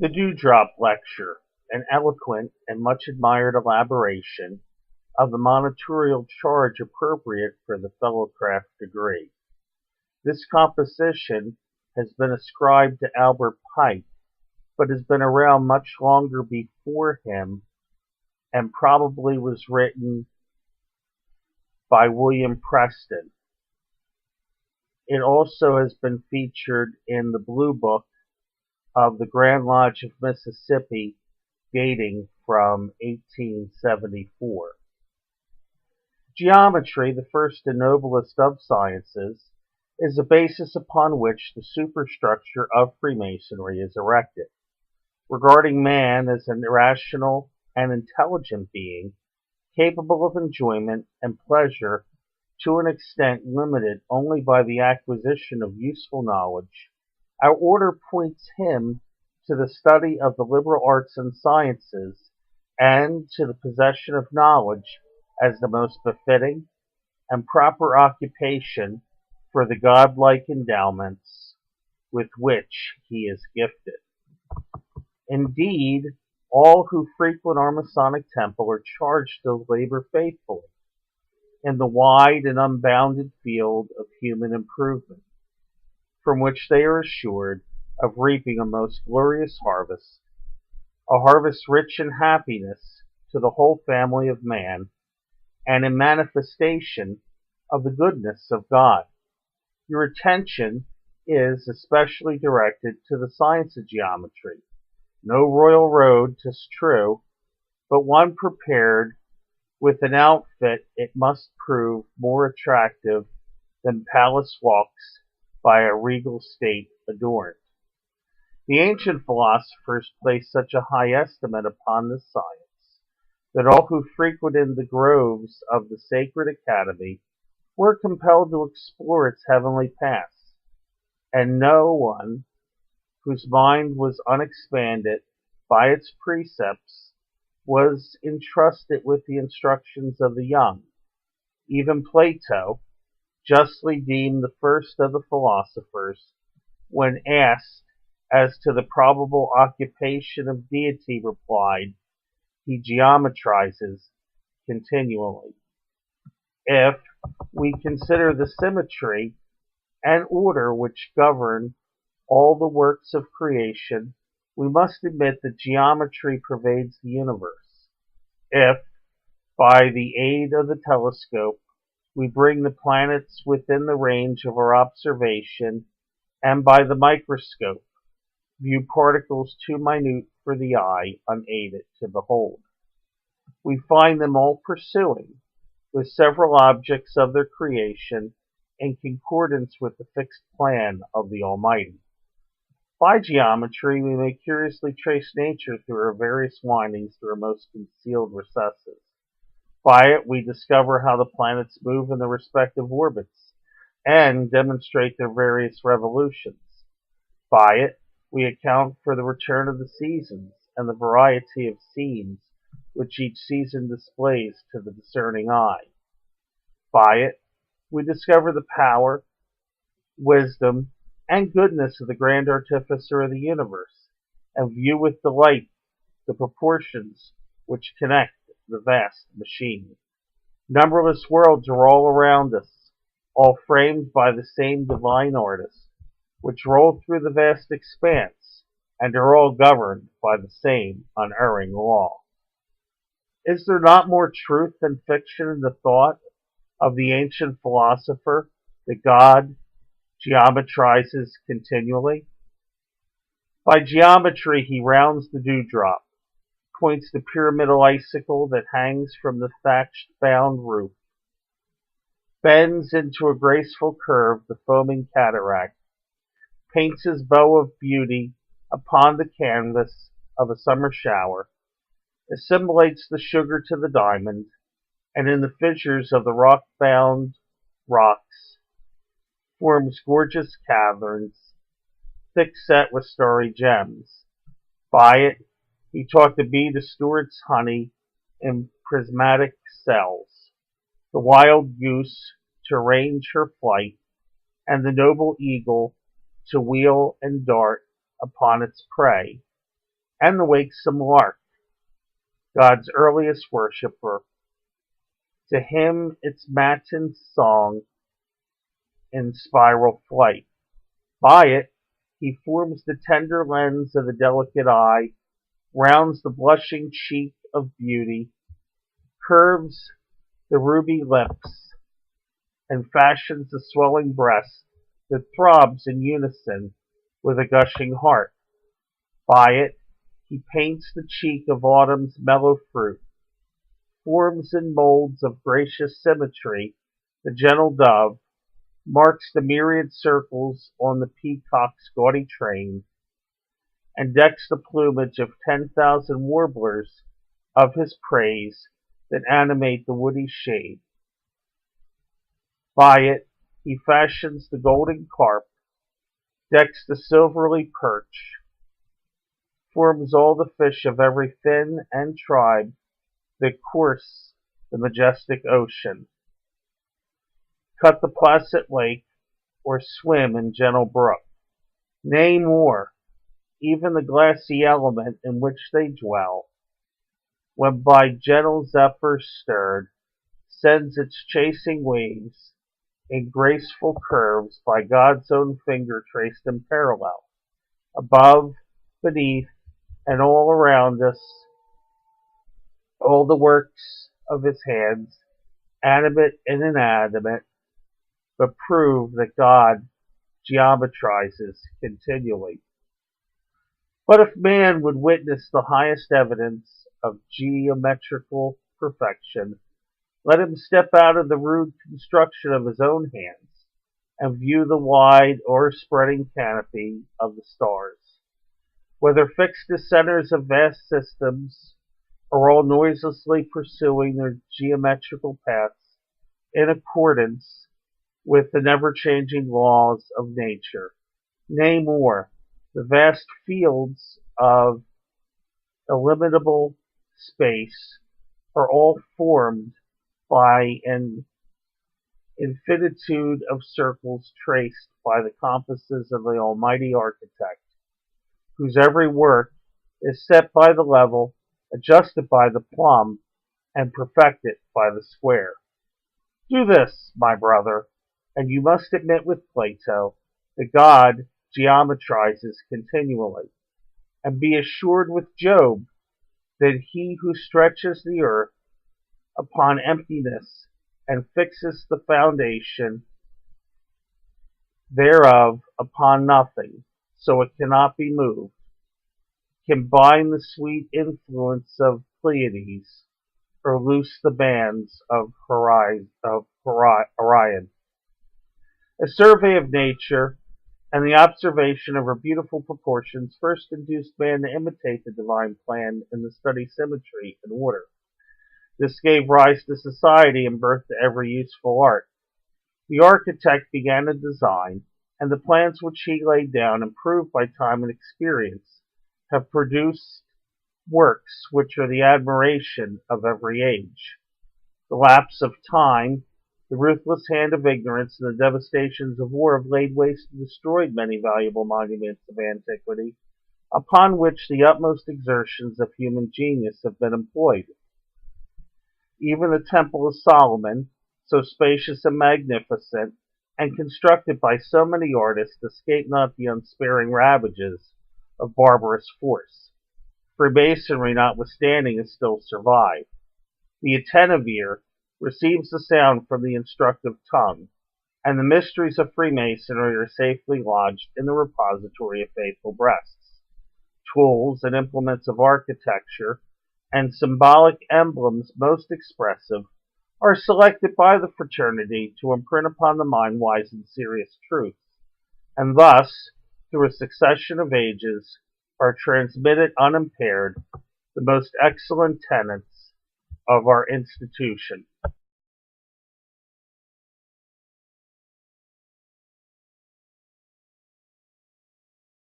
The Dewdrop Lecture, an eloquent and much admired elaboration of the monitorial charge appropriate for the fellowcraft degree. This composition has been ascribed to Albert Pike, but has been around much longer before him and probably was written by William Preston. It also has been featured in the Blue Book of the Grand Lodge of Mississippi, dating from 1874. Geometry, the first and noblest of sciences, is the basis upon which the superstructure of Freemasonry is erected. Regarding man as an irrational and intelligent being, capable of enjoyment and pleasure to an extent limited only by the acquisition of useful knowledge, our order points him to the study of the liberal arts and sciences and to the possession of knowledge as the most befitting and proper occupation for the godlike endowments with which he is gifted. Indeed, all who frequent our Masonic temple are charged to labor faithfully in the wide and unbounded field of human improvement, from which they are assured of reaping a most glorious harvest, a harvest rich in happiness to the whole family of man, and in manifestation of the goodness of God. Your attention is especially directed to the science of geometry. No royal road, 'tis true, but one prepared with an outfit it must prove more attractive than palace walks by a regal state adorned. The ancient philosophers placed such a high estimate upon this science, that all who frequented the groves of the sacred academy were compelled to explore its heavenly paths, and no one whose mind was unexpanded by its precepts was entrusted with the instructions of the young. Even Plato, justly deemed the first of the philosophers, when asked as to the probable occupation of deity, replied, he geometrizes continually. If we consider the symmetry and order which govern all the works of creation, we must admit that geometry pervades the universe. If, by the aid of the telescope, we bring the planets within the range of our observation, and by the microscope view particles too minute for the eye unaided to behold, we find them all pursuing, with several objects of their creation, in concordance with the fixed plan of the Almighty. By geometry we may curiously trace nature through her various windings to her most concealed recesses. By it we discover how the planets move in their respective orbits, and demonstrate their various revolutions. By it we account for the return of the seasons, and the variety of scenes which each season displays to the discerning eye. By it we discover the power, wisdom, and goodness of the grand artificer of the universe, and view with delight the proportions which connect the vast machine. Numberless worlds are all around us, all framed by the same divine artist, which roll through the vast expanse, and are all governed by the same unerring law. Is there not more truth than fiction in the thought of the ancient philosopher that God geometrizes continually? By geometry he rounds the dewdrop, points the pyramidal icicle that hangs from the thatched-bound roof, bends into a graceful curve the foaming cataract, paints his bow of beauty upon the canvas of a summer shower, assimilates the sugar to the diamond, and in the fissures of the rock-bound rocks forms gorgeous caverns, thick set with starry gems. By it he taught the bee to store its honey in prismatic cells, the wild goose to arrange her flight, and the noble eagle to wheel and dart upon its prey, and the wakesome lark, God's earliest worshipper. To him its matin song in spiral flight. By it he forms the tender lens of the delicate eye, rounds the blushing cheek of beauty, curves the ruby lips, and fashions the swelling breast that throbs in unison with a gushing heart. By it he paints the cheek of autumn's mellow fruit, forms and molds of gracious symmetry the gentle dove, marks the myriad circles on the peacock's gaudy train, and decks the plumage of 10,000 warblers of his praise that animate the woody shade. By it he fashions the golden carp, decks the silvery perch, forms all the fish of every fin and tribe that course the majestic ocean, cut the placid lake, or swim in gentle brook. Nay more, even the glassy element in which they dwell, when by gentle zephyrs stirred, sends its chasing waves in graceful curves by God's own finger traced in parallel, above, beneath, and all around us, all the works of his hands, animate and inanimate, but prove that God geometrizes continually. But if man would witness the highest evidence of geometrical perfection, let him step out of the rude construction of his own hands and view the wide o'erspreading canopy of the stars. Whether fixed as centers of vast systems, or all noiselessly pursuing their geometrical paths in accordance with the never-changing laws of nature. Nay more, the vast fields of illimitable space are all formed by an infinitude of circles traced by the compasses of the Almighty Architect, whose every work is set by the level, adjusted by the plumb, and perfected by the square. Do this, my brother, and you must admit with Plato that God geometrizes continually, and be assured with Job that he who stretches the earth upon emptiness and fixes the foundation thereof upon nothing, so it cannot be moved, can bind the sweet influence of Pleiades, or loose the bands of Orion. A survey of nature and the observation of her beautiful proportions first induced man to imitate the divine plan and to study symmetry and order. This gave rise to society and birth to every useful art. The architect began a design, and the plans which he laid down, improved by time and experience, have produced works which are the admiration of every age. The lapse of time, the ruthless hand of ignorance, and the devastations of war have laid waste and destroyed many valuable monuments of antiquity, upon which the utmost exertions of human genius have been employed. Even the Temple of Solomon, so spacious and magnificent, and constructed by so many artists, escaped not the unsparing ravages of barbarous force. Freemasonry, notwithstanding, has still survived. The attentive ear receives the sound from the instructive tongue, and the mysteries of Freemasonry are safely lodged in the repository of faithful breasts. Tools and implements of architecture and symbolic emblems most expressive are selected by the fraternity to imprint upon the mind wise and serious truths, and thus, through a succession of ages, are transmitted unimpaired the most excellent tenets of our institution.